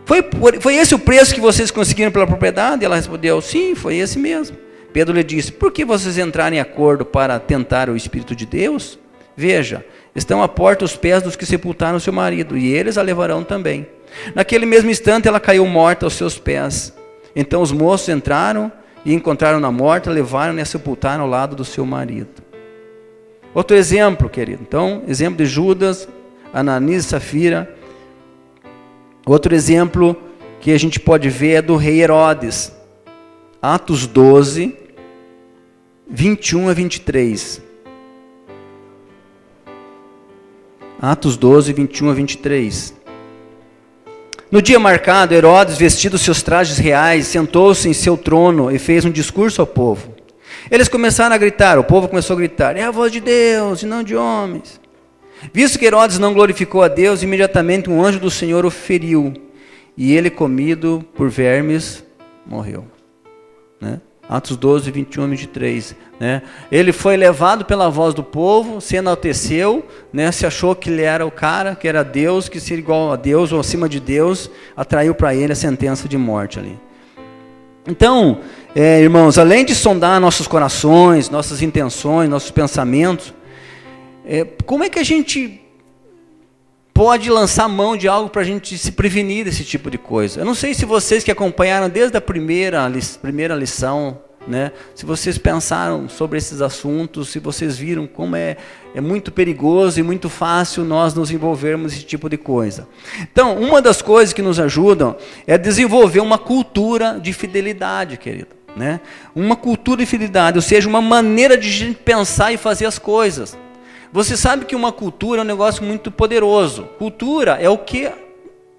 Speaker 1: foi esse o preço que vocês conseguiram pela propriedade? E ela respondeu, sim, foi esse mesmo. Pedro lhe disse, por que vocês entraram em acordo para tentar o Espírito de Deus? Veja, estão à porta os pés dos que sepultaram seu marido, e eles a levarão também. Naquele mesmo instante ela caiu morta aos seus pés. Então os moços entraram e encontraram-na morta, levaram-na e a sepultaram ao lado do seu marido. Outro exemplo, querido. Então, exemplo de Judas, Ananias e Safira. Outro exemplo que a gente pode ver é do rei Herodes. Atos 12, 21 a 23. Atos 12, 21 a 23. No dia marcado, Herodes, vestido seus trajes reais, sentou-se em seu trono e fez um discurso ao povo. Eles começaram a gritar, o povo começou a gritar, é a voz de Deus e não de homens. Visto que Herodes não glorificou a Deus, imediatamente um anjo do Senhor o feriu, e ele, comido por vermes, morreu. Né? Atos 12, 21 a 23. Né? Ele foi levado pela voz do povo, se enalteceu, né? Se achou que ele era o cara, que era Deus, que seria igual a Deus ou acima de Deus, atraiu para ele a sentença de morte ali. Então, irmãos, além de sondar nossos corações, nossas intenções, nossos pensamentos, como é que a gente pode lançar mão de algo para a gente se prevenir desse tipo de coisa? Eu não sei se vocês que acompanharam desde a primeira lição, né, se vocês pensaram sobre esses assuntos, se vocês viram como é muito perigoso e muito fácil nós nos envolvermos nesse tipo de coisa. Então, uma das coisas que nos ajudam é desenvolver uma cultura de fidelidade, querido. Né? Uma cultura de fidelidade, ou seja, uma maneira de a gente pensar e fazer as coisas. Você sabe que uma cultura é um negócio muito poderoso. Cultura é o que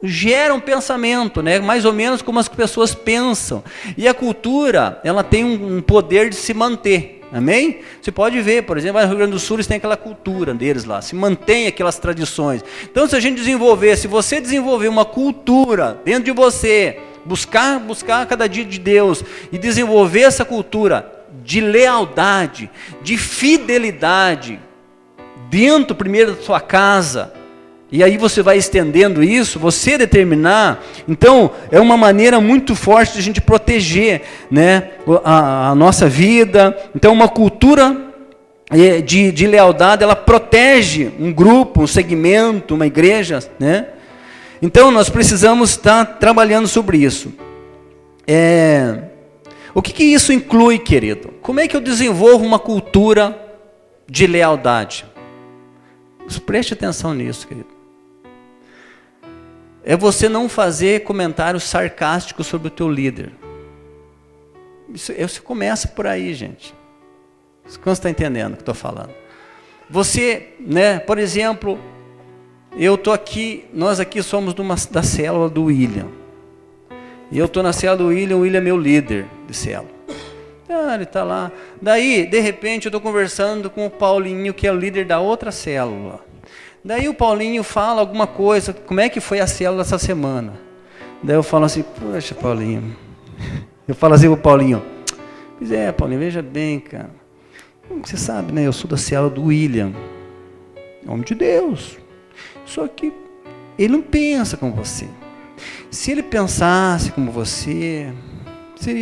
Speaker 1: gera um pensamento, né? Mais ou menos como as pessoas pensam. E a cultura, ela tem um poder de se manter. Amém? Você pode ver, por exemplo, no Rio Grande do Sul eles têm aquela cultura deles lá, se mantém aquelas tradições. Então, se a gente se você desenvolver uma cultura dentro de você, buscar cada dia de Deus e desenvolver essa cultura de lealdade, de fidelidade, dentro primeiro da sua casa, e aí você vai estendendo isso, você determinar, então é uma maneira muito forte de a gente proteger, né, a nossa vida. Então uma cultura de lealdade, ela protege um grupo, um segmento, uma igreja, né? Então nós precisamos estar trabalhando sobre isso. O que isso inclui, querido? Como é que eu desenvolvo uma cultura de lealdade? Preste atenção nisso, querido. É você não fazer comentários sarcásticos sobre o teu líder. Isso começa por aí, gente. Você está entendendo o que eu estou falando? Você, né, por exemplo, eu estou aqui, nós aqui somos da célula do William. E eu estou na célula do William, o William é meu líder de célula. Ele está lá. Daí, de repente, eu estou conversando com o Paulinho, que é o líder da outra célula. Daí o Paulinho fala alguma coisa, como é que foi a célula essa semana? Daí eu falo assim, poxa, Paulinho. Eu falo assim pro Paulinho, pois é, Paulinho, veja bem, cara. Você sabe, né? Eu sou da célula do William, homem de Deus. Só que ele não pensa como você. Se ele pensasse como você,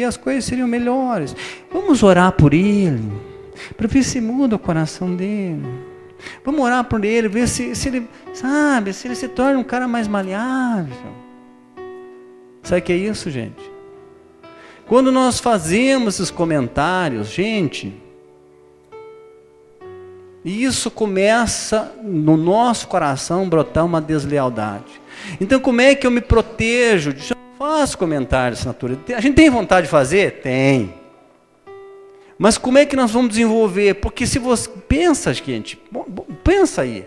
Speaker 1: as coisas seriam melhores. Vamos orar por ele, para ver se muda o coração dele. Vamos orar por ele, ver se ele, sabe, se ele se torna um cara mais maleável. Sabe o que é isso, gente? Quando nós fazemos esses comentários, gente, isso começa no nosso coração brotar uma deslealdade. Então, como é que eu me protejo? Eu não faço comentários dessa natureza. A gente tem vontade de fazer? Tem. Mas como é que nós vamos desenvolver? Porque se você pensa, gente, pensa aí.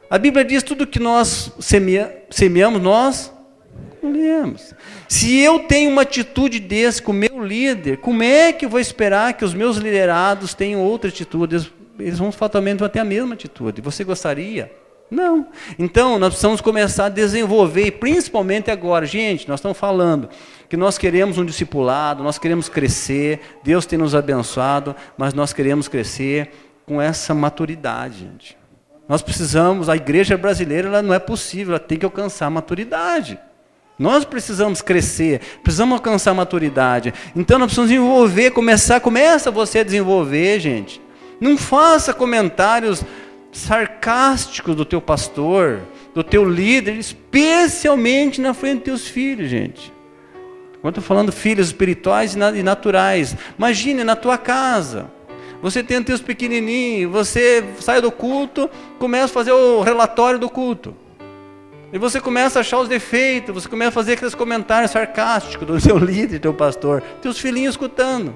Speaker 1: A Bíblia diz tudo que nós semeamos, nós colhemos. Se eu tenho uma atitude desse com o meu líder, como é que eu vou esperar que os meus liderados tenham outra atitude? Eles vão fatalmente ter a mesma atitude. Você gostaria? Não. Então, nós precisamos começar a desenvolver, principalmente agora. Gente, nós estamos falando que nós queremos um discipulado, nós queremos crescer, Deus tem nos abençoado, mas nós queremos crescer com essa maturidade, gente. Nós precisamos, a igreja brasileira, ela não é possível, ela tem que alcançar a maturidade. Nós precisamos crescer, precisamos alcançar a maturidade. Então, nós precisamos desenvolver, começa você a desenvolver, gente. Não faça comentários sarcásticos do teu pastor, do teu líder, especialmente na frente dos teus filhos, gente. Quando eu estou falando filhos espirituais e naturais, imagine na tua casa, você tem teus pequenininhos, você sai do culto, começa a fazer o relatório do culto, e você começa a achar os defeitos, você começa a fazer aqueles comentários sarcásticos do seu líder, do teu pastor, teus filhinhos escutando.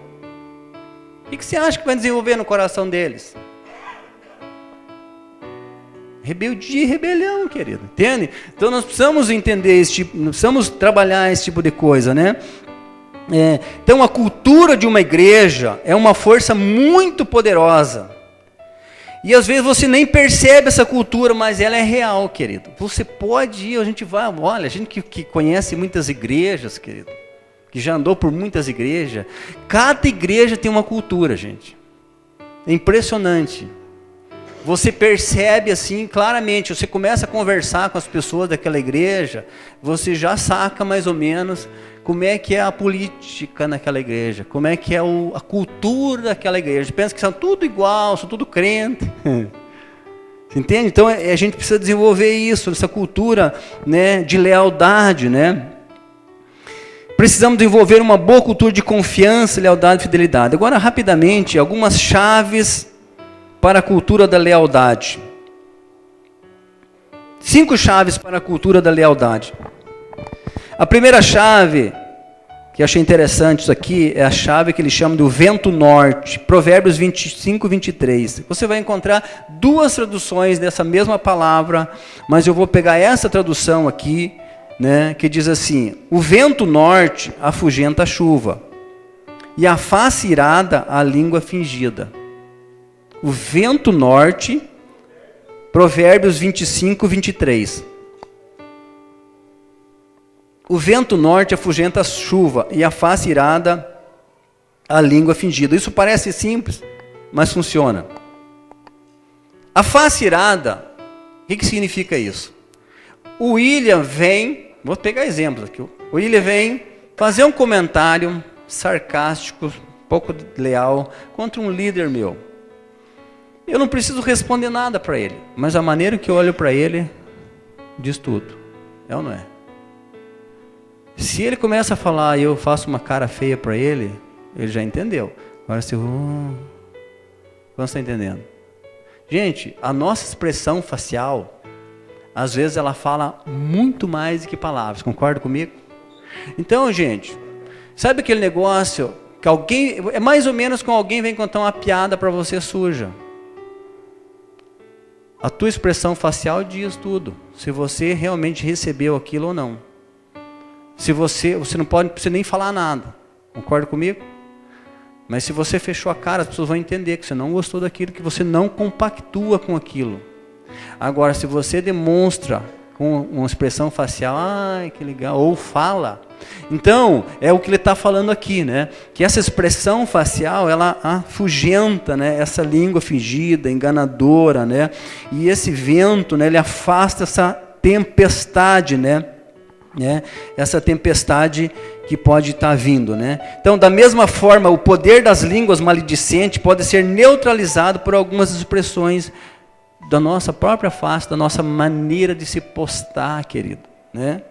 Speaker 1: O que você acha que vai desenvolver no coração deles? Rebeldia e rebelião, querido, entende? Então nós precisamos entender esse tipo, nós precisamos trabalhar esse tipo de coisa, né? Então a cultura de uma igreja é uma força muito poderosa. E às vezes você nem percebe essa cultura, mas ela é real, querido. Você pode ir, a gente vai, olha, a gente que conhece muitas igrejas, querido, que já andou por muitas igrejas, cada igreja tem uma cultura, gente. É impressionante. Você percebe assim claramente, você começa a conversar com as pessoas daquela igreja, você já saca mais ou menos como é que é a política naquela igreja, como é que é a cultura daquela igreja. Pensa que são tudo igual, são tudo crente. Você entende? Então a gente precisa desenvolver isso, essa cultura, né, de lealdade, né? Precisamos desenvolver uma boa cultura de confiança, lealdade e fidelidade. Agora, rapidamente, algumas chaves para a cultura da lealdade. 5 chaves para a cultura da lealdade. A primeira chave, que eu achei interessante isso aqui, é a chave que eles chamam do vento norte. Provérbios 25, 23. Você vai encontrar 2 traduções dessa mesma palavra, mas eu vou pegar essa tradução aqui, né, que diz assim: o vento norte afugenta a chuva, e a face irada a língua fingida. O vento norte, Provérbios 25, 23. O vento norte afugenta a chuva, e a face irada a língua fingida. Isso parece simples, mas funciona. A face irada, o que significa isso? O William vem, vou pegar exemplos aqui. O William vem fazer um comentário sarcástico, um pouco leal, contra um líder meu. Eu não preciso responder nada para ele, mas a maneira que eu olho para ele diz tudo. É ou não é? Se ele começa a falar e eu faço uma cara feia para ele, ele já entendeu. Agora se você está entendendo? Gente, a nossa expressão facial, às vezes ela fala muito mais do que palavras. Concorda comigo? Então, gente, sabe aquele negócio que alguém, é mais ou menos como alguém vem contar uma piada para você suja. A tua expressão facial diz tudo. Se você realmente recebeu aquilo ou não. Se você não precisa nem falar nada. Concorda comigo? Mas se você fechou a cara, as pessoas vão entender que você não gostou daquilo, que você não compactua com aquilo. Agora, se você demonstra com uma expressão facial, ai, que legal, ou fala, então, é o que ele está falando aqui, né? Que essa expressão facial, ela afugenta, né? Essa língua fingida, enganadora, né? E esse vento, né? Ele afasta essa tempestade, né? Essa tempestade que pode estar vindo, né? Então, da mesma forma, o poder das línguas maledicentes pode ser neutralizado por algumas expressões da nossa própria face, da nossa maneira de se postar, querido, né?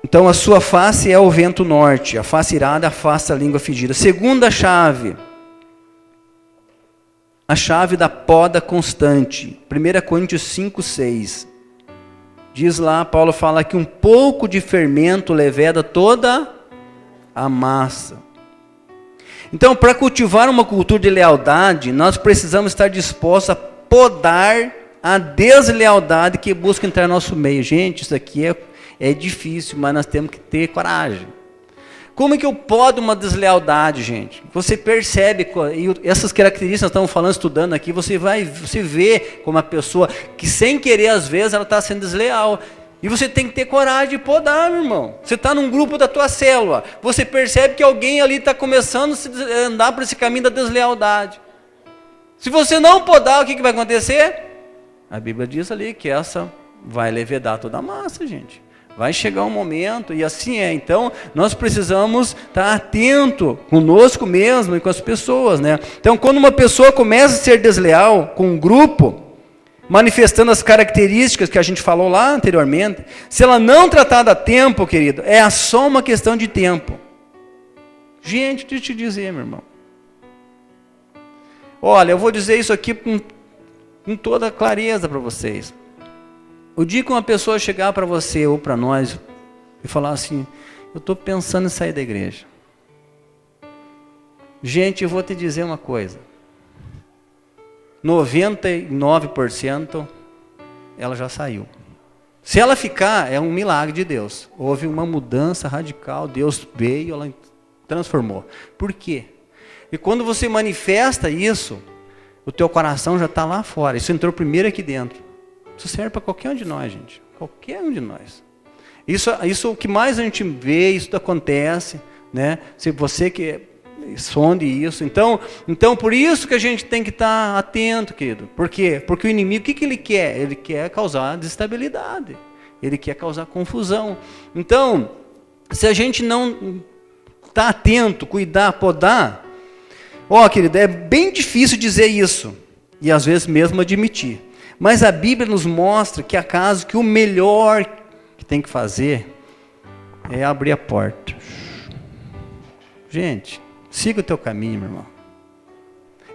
Speaker 1: Então, a sua face é o vento norte, a face irada afasta a língua fingida. Segunda chave, a chave da poda constante. 1 Coríntios 5:6. Diz lá, Paulo fala que um pouco de fermento leveda toda a massa. Então, para cultivar uma cultura de lealdade, nós precisamos estar dispostos a podar a deslealdade que busca entrar no nosso meio. Gente, isso aqui é difícil, mas nós temos que ter coragem. Como é que eu podo uma deslealdade, gente? Você percebe, e essas características nós estamos falando, estudando aqui, você vê como a pessoa que sem querer, às vezes, ela está sendo desleal. E você tem que ter coragem de podar, meu irmão. Você está num grupo da tua célula, você percebe que alguém ali está começando a andar por esse caminho da deslealdade. Se você não podar, o que vai acontecer? A Bíblia diz ali que essa vai levedar toda a massa, gente. Vai chegar um momento, e assim é. Então, nós precisamos estar atento conosco mesmo e com as pessoas, né? Então, quando uma pessoa começa a ser desleal com um grupo, manifestando as características que a gente falou lá anteriormente, se ela não tratada a tempo, querido, é só uma questão de tempo. Gente, deixa eu te dizer, meu irmão. Olha, eu vou dizer isso aqui com toda clareza para vocês. O dia que uma pessoa chegar para você ou para nós e falar assim, eu estou pensando em sair da igreja. Gente, eu vou te dizer uma coisa. 99% ela já saiu. Se ela ficar, é um milagre de Deus. Houve uma mudança radical, Deus veio, ela transformou. Por quê? E quando você manifesta isso, o teu coração já está lá fora. Isso entrou primeiro aqui dentro. Isso serve para qualquer um de nós, gente. Qualquer um de nós. Isso é o que mais a gente vê, isso acontece, né? Se você que sonde isso. Então, por isso que a gente tem que estar atento, querido. Por quê? Porque o inimigo, o que ele quer? Ele quer causar desestabilidade. Ele quer causar confusão. Então, se a gente não está atento, cuidar, podar, querido, é bem difícil dizer isso. E às vezes mesmo admitir. Mas a Bíblia nos mostra que acaso que o melhor que tem que fazer é abrir a porta. Gente, siga o teu caminho, meu irmão.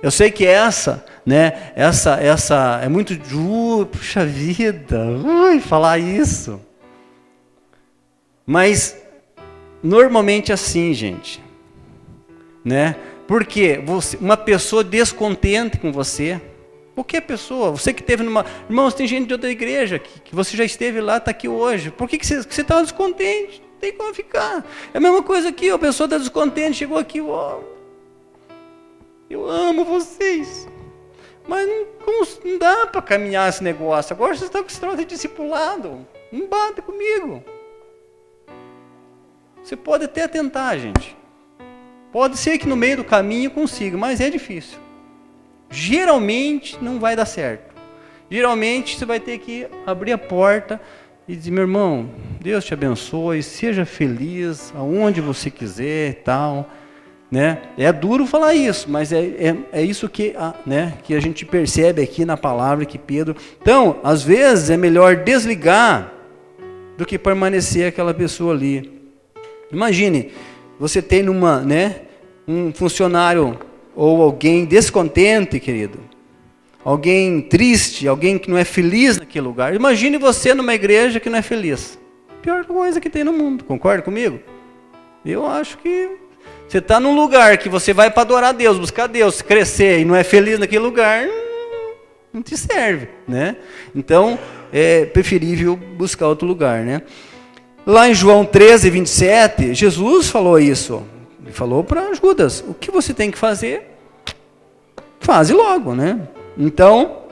Speaker 1: Eu sei que essa é muito duro, puxa vida, falar isso. Mas normalmente é assim, gente, né? Porque uma pessoa descontente com você, qualquer pessoa, você que esteve numa... Irmãos, tem gente de outra igreja que você já esteve lá, está aqui hoje. Por que você está descontente? Não tem como ficar. É a mesma coisa aqui, a pessoa está descontente, chegou aqui, eu amo vocês. Mas não dá para caminhar esse negócio. Agora você está com esse troço de discipulado. Não bate comigo. Você pode até tentar, gente. Pode ser que no meio do caminho consiga, mas é difícil. Geralmente não vai dar certo. Geralmente você vai ter que abrir a porta e dizer, meu irmão, Deus te abençoe, seja feliz aonde você quiser e tal, né? É duro falar isso, mas é isso que a gente percebe aqui na palavra que Pedro... Então, às vezes é melhor desligar do que permanecer aquela pessoa ali. Imagine, você tem um funcionário ou alguém descontente, querido, alguém triste, alguém que não é feliz naquele lugar. Imagine você numa igreja que não é feliz. Pior coisa que tem no mundo, concorda comigo? Eu acho que você está num lugar que você vai para adorar Deus, buscar Deus, crescer e não é feliz naquele lugar, não te serve, né? Então, é preferível buscar outro lugar, né? Lá em João 13, 27, Jesus falou isso. Ele falou para Judas, o que você tem que fazer, faze logo, né? Então,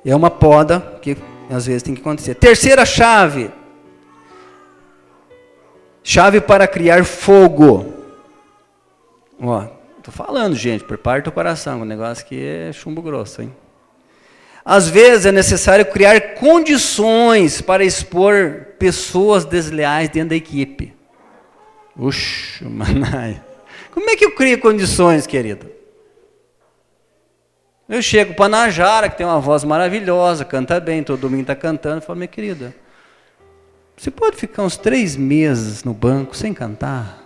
Speaker 1: é uma poda que às vezes tem que acontecer. Terceira chave. Chave para criar fogo. Ó, tô falando, gente, prepare teu coração, o negócio aqui é chumbo grosso, hein? Às vezes é necessário criar condições para expor pessoas desleais dentro da equipe. Uxa, manaia. Como é que eu crio condições, querido? Eu chego para a Najara, que tem uma voz maravilhosa, canta bem, todo domingo está cantando, e falo, minha querida, você pode ficar uns 3 meses no banco sem cantar?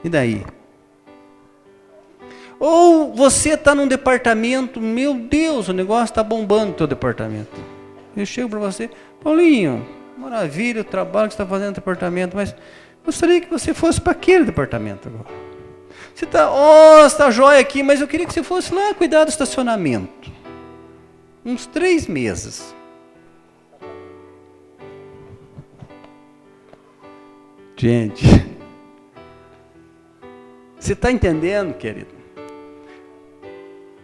Speaker 1: E daí? Ou você está num departamento, meu Deus, o negócio está bombando no teu departamento. Eu chego para você, Paulinho, maravilha o trabalho que você está fazendo no departamento, mas gostaria que você fosse para aquele departamento agora. Você está jóia aqui, mas eu queria que você fosse lá cuidar do estacionamento. Uns 3 meses. Gente, você está entendendo, querido?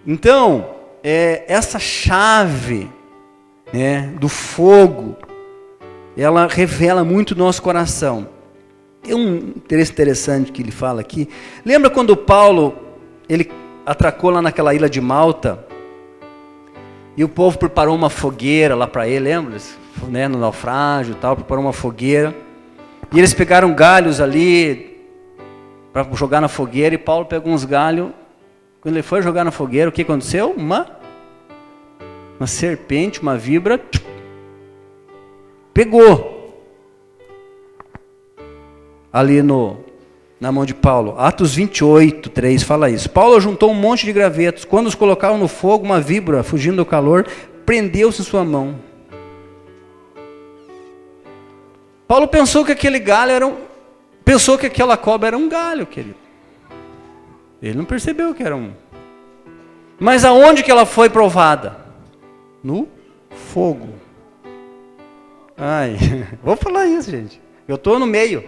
Speaker 1: Então, essa chave, né, do fogo, ela revela muito o nosso coração. Tem um interesse interessante que ele fala aqui. Lembra quando Paulo, ele atracou lá naquela ilha de Malta, e o povo preparou uma fogueira lá para ele, lembra? Né, no naufrágio e tal, preparou uma fogueira, e eles pegaram galhos ali, para jogar na fogueira, e Paulo pegou uns galhos. Quando ele foi jogar na fogueira, o que aconteceu? Uma serpente, uma víbora, pegou ali na mão de Paulo. Atos 28, 3 fala isso. Paulo juntou um monte de gravetos. Quando os colocaram no fogo, uma víbora, fugindo do calor, prendeu-se em sua mão. Paulo pensou que aquele galho pensou que aquela cobra era um galho, querido. Ele não percebeu que era um. Mas aonde que ela foi provada? No fogo. Ai, vou falar isso, gente. Eu estou no meio.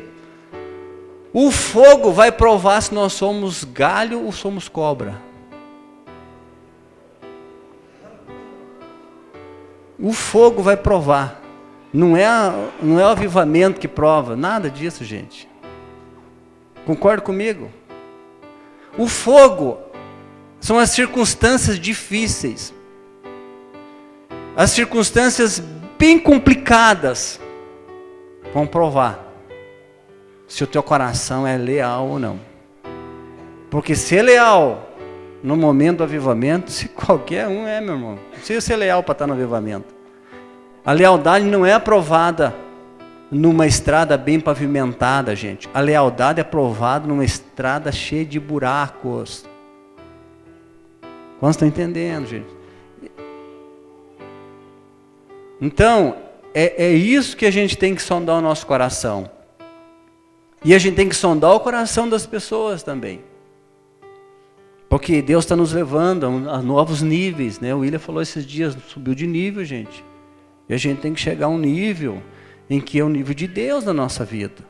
Speaker 1: O fogo vai provar se nós somos galho ou somos cobra. O fogo vai provar. Não é o avivamento que prova. Nada disso, gente. Concorda comigo? O fogo são as circunstâncias difíceis, as circunstâncias bem complicadas vão provar se o teu coração é leal ou não. Porque ser leal no momento do avivamento, se qualquer um meu irmão, não precisa ser leal para estar no avivamento. A lealdade não é aprovada numa estrada bem pavimentada, gente. A lealdade é aprovada numa estrada cheia de buracos. Quantos estão entendendo, gente? Então, é isso que a gente tem que sondar o nosso coração. E a gente tem que sondar o coração das pessoas também. Porque Deus está nos levando a novos níveis, né? O William falou esses dias, subiu de nível, gente. E a gente tem que chegar a um nível em que é o nível de Deus na nossa vida.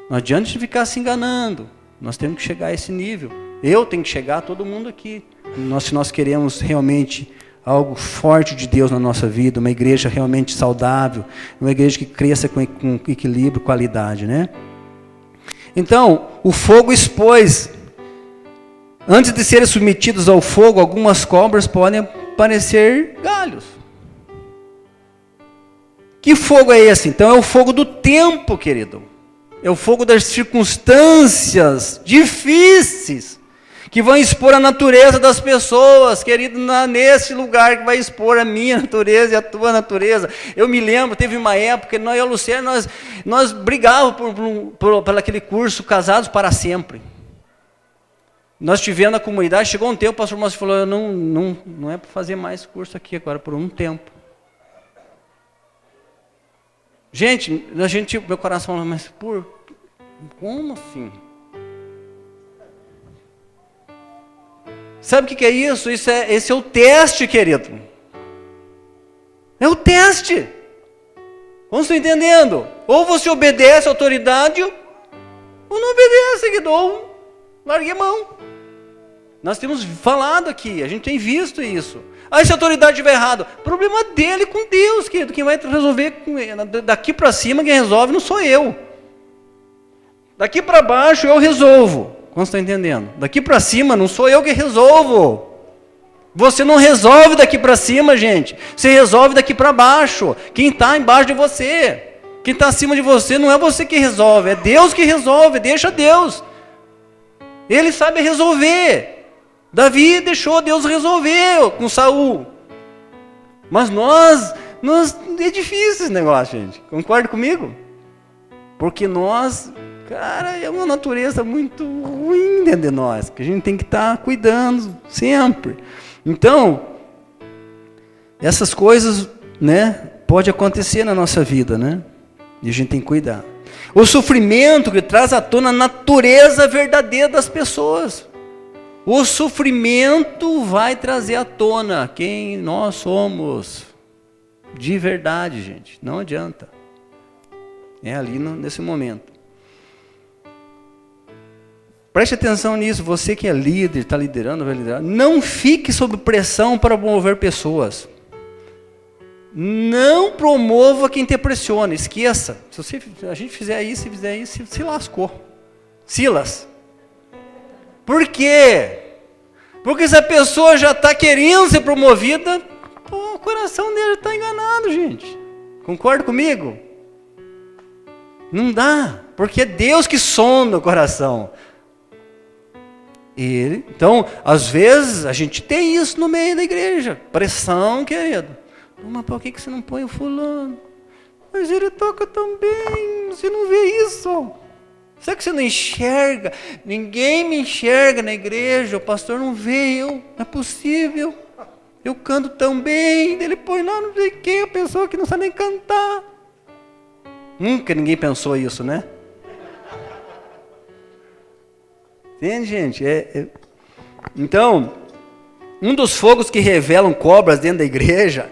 Speaker 1: Não adianta de ficar se enganando. Nós temos que chegar a esse nível. Eu tenho que chegar, todo mundo aqui. Se nós queremos realmente algo forte de Deus na nossa vida, uma igreja realmente saudável, uma igreja que cresça com equilíbrio, qualidade, né? Então, o fogo expôs. Antes de serem submetidos ao fogo, algumas cobras podem parecer galhos. Que fogo é esse? Então é o fogo do tempo, querido. É o fogo das circunstâncias difíceis que vão expor a natureza das pessoas, querido, nesse lugar que vai expor a minha natureza e a tua natureza. Eu me lembro, teve uma época, eu e a Luciana, nós brigávamos por aquele curso Casados para Sempre. Nós tivemos na comunidade, chegou um tempo, o pastor Márcio falou, não é para fazer mais curso aqui agora, por um tempo. Gente, meu coração falou, mas como assim? Sabe o que é isso? Esse é o teste, querido. É o teste. Vamos estar entendendo? Ou você obedece à autoridade, ou não obedece, querido. largue a mão. Nós temos falado aqui, a gente tem visto isso. Se a autoridade estiver errado, problema dele com Deus, querido. Quem vai resolver, daqui para cima, quem resolve não sou eu. Daqui para baixo eu resolvo. Como você está entendendo? Daqui para cima não sou eu que resolvo. Você não resolve daqui para cima, gente. Você resolve daqui para baixo. Quem está embaixo de você, quem está acima de você, não é você que resolve, é Deus que resolve. Deixa Deus. Ele sabe resolver. Davi deixou Deus resolver com Saul. Mas nós é difícil esse negócio, gente. Concorda comigo? Porque nós, cara, é uma natureza muito ruim dentro de nós, que a gente tem que estar cuidando sempre. Então, essas coisas, né, pode acontecer na nossa vida, né? E a gente tem que cuidar. O sofrimento que traz à tona a natureza verdadeira das pessoas. O sofrimento vai trazer à tona quem nós somos de verdade, gente. Não adianta. É ali nesse momento. Preste atenção nisso. Você que é líder, está liderando, vai liderar. Não fique sob pressão para promover pessoas. Não promova quem te pressiona. Esqueça. Se a gente fizer isso, se lascou. Silas. Por quê? Porque se a pessoa já está querendo ser promovida, o coração dele está enganado, gente. Concorda comigo? Não dá, porque é Deus que sonda o coração. Então, às vezes, a gente tem isso no meio da igreja. Pressão, querido. Mas por que você não põe o fulano? Mas ele toca tão bem, você não vê isso. Será que você não enxerga? Ninguém me enxerga na igreja, o pastor não vê eu. Não é possível. Eu canto tão bem, ele põe lá não sei quem, a pessoa que não sabe nem cantar. Nunca ninguém pensou isso, né? Entende, gente? Então, um dos fogos que revelam cobras dentro da igreja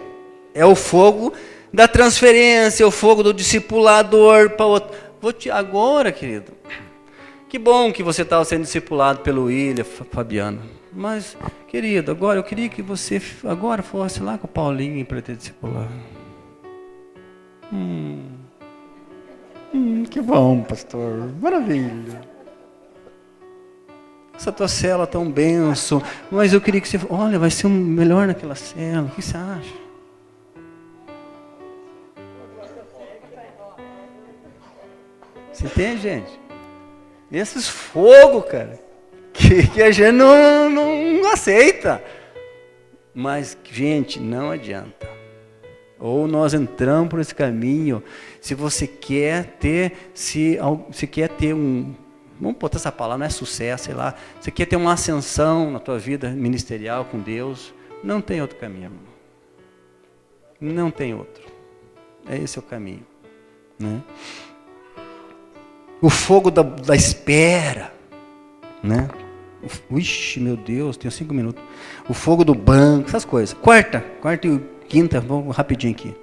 Speaker 1: é o fogo da transferência, o fogo do discipulador para outro. Agora, querido, que bom que você estava sendo discipulado pelo William, Fabiano. Mas, querido, agora eu queria que você agora fosse lá com o Paulinho para te discipular. Que bom, pastor. Maravilha. Essa tua cela tão benção. Mas eu queria que você... Olha, vai ser melhor naquela cela. O que você acha? Você entende, gente? Esses fogos, cara, que a gente não aceita. Mas, gente, não adianta. Ou nós entramos por esse caminho, se você quer ter, vamos botar essa palavra, não é sucesso, sei lá, você quer ter uma ascensão na tua vida ministerial com Deus, não tem outro caminho, irmão. Não tem outro. Esse é o caminho, né? O fogo da espera, né? Ixi, meu Deus, tenho 5 minutos. O fogo do banco, essas coisas. Quarta e quinta, vamos rapidinho aqui.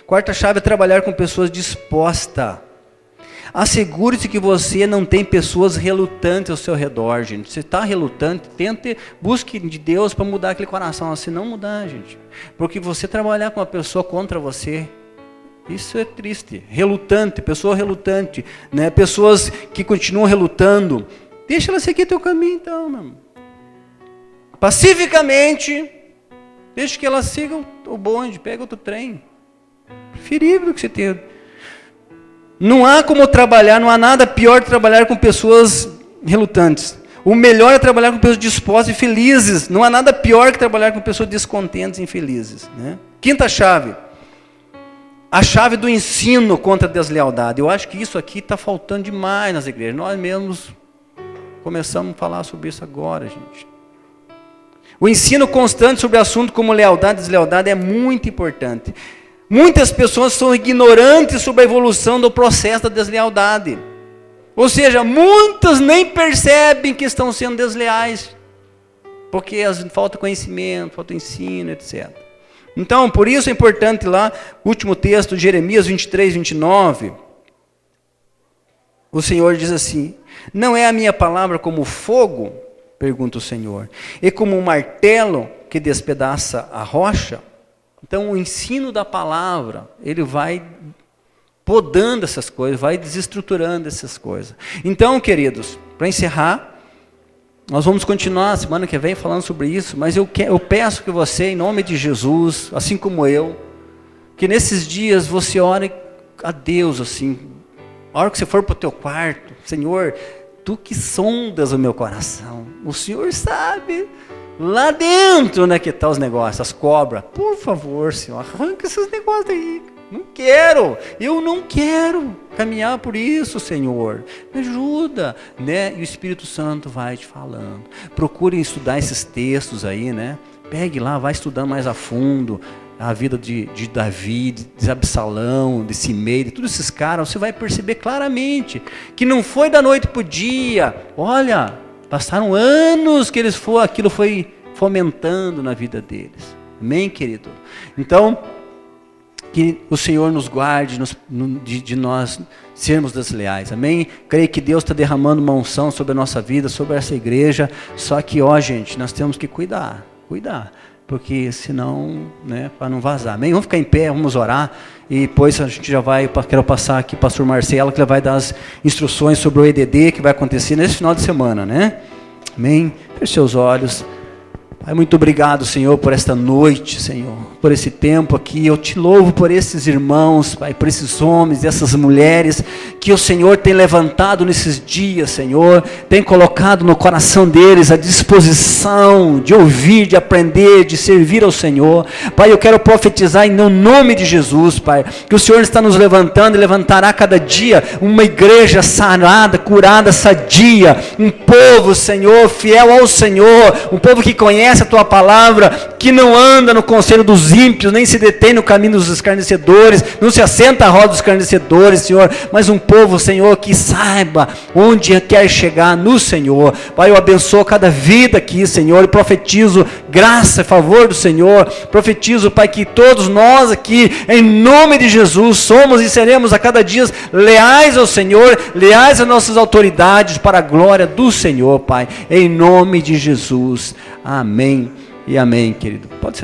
Speaker 1: Quarta chave é trabalhar com pessoas dispostas. Assegure-se que você não tem pessoas relutantes ao seu redor, gente. Você está relutante, busque de Deus para mudar aquele coração. Se não mudar, gente. Porque você trabalhar com uma pessoa contra você, isso é triste. Relutante, pessoa relutante, né? Pessoas que continuam relutando. Deixa ela seguir teu caminho, então, meu irmão. Pacificamente, deixa que ela siga o bonde, pega outro trem. Preferível do que você ter. Não há como trabalhar, não há nada pior que trabalhar com pessoas relutantes. O melhor é trabalhar com pessoas dispostas e felizes. Não há nada pior que trabalhar com pessoas descontentes e infelizes, né? Quinta chave. A chave do ensino contra a deslealdade. Eu acho que isso aqui está faltando demais nas igrejas. Nós mesmos começamos a falar sobre isso agora, gente. O ensino constante sobre assuntos como lealdade e deslealdade é muito importante. Muitas pessoas são ignorantes sobre a evolução do processo da deslealdade. Ou seja, muitas nem percebem que estão sendo desleais. Porque falta conhecimento, falta ensino, etc. Então, por isso é importante lá, último texto, Jeremias 23, 29. o Senhor diz assim: não é a minha palavra como fogo? Pergunta o Senhor. E como um martelo que despedaça a rocha? Então o ensino da palavra, ele vai podando essas coisas, vai desestruturando essas coisas. Então, queridos, para encerrar, nós vamos continuar semana que vem falando sobre isso, mas eu peço que você, em nome de Jesus, assim como eu, que nesses dias você ore a Deus assim, a hora que você for para o teu quarto: Senhor, Tu que sondas o meu coração, o Senhor sabe lá dentro, né, que tá os negócios, as cobras. Por favor, Senhor, arranca esses negócios aí. Não quero, eu não quero caminhar por isso, Senhor. Me ajuda, né? E o Espírito Santo vai te falando. Procure estudar esses textos aí, né? Pegue lá, vai estudando mais a fundo a vida de Davi, de Absalão, de Simei, de todos esses caras. Você vai perceber claramente que não foi da noite para o dia. Olha, passaram anos que aquilo foi fomentando na vida deles. Amém, querido? Então, que o Senhor nos guarde de nós sermos desleais, amém? Creio que Deus está derramando uma unção sobre a nossa vida, sobre essa igreja, só que, gente, nós temos que cuidar, porque senão, né, para não vazar, amém? Vamos ficar em pé, vamos orar, e depois a gente já vai, quero passar aqui para o pastor Marcelo, que ele vai dar as instruções sobre o EDD, que vai acontecer nesse final de semana, né? Amém? Feche seus olhos. Pai, muito obrigado, Senhor, por esta noite, Senhor, por esse tempo aqui. Eu te louvo por esses irmãos, Pai, por esses homens e essas mulheres que o Senhor tem levantado nesses dias, Senhor, tem colocado no coração deles a disposição de ouvir, de aprender, de servir ao Senhor. Pai, eu quero profetizar em nome de Jesus, Pai, que o Senhor está nos levantando e levantará cada dia uma igreja sarada, curada, sadia, um povo, Senhor, fiel ao Senhor, um povo que conhece a tua palavra, que não anda no conselho dos ímpios, nem se detém no caminho dos escarnecedores, não se assenta à roda dos escarnecedores, Senhor, mas um povo, Senhor, que saiba onde quer chegar no Senhor. Pai, eu abençoo cada vida aqui, Senhor, e profetizo graça e favor do Senhor. Profetizo, Pai, que todos nós aqui, em nome de Jesus, somos e seremos a cada dia leais ao Senhor, leais às nossas autoridades, para a glória do Senhor, Pai, em nome de Jesus. Amém e amém, querido. Pode ser.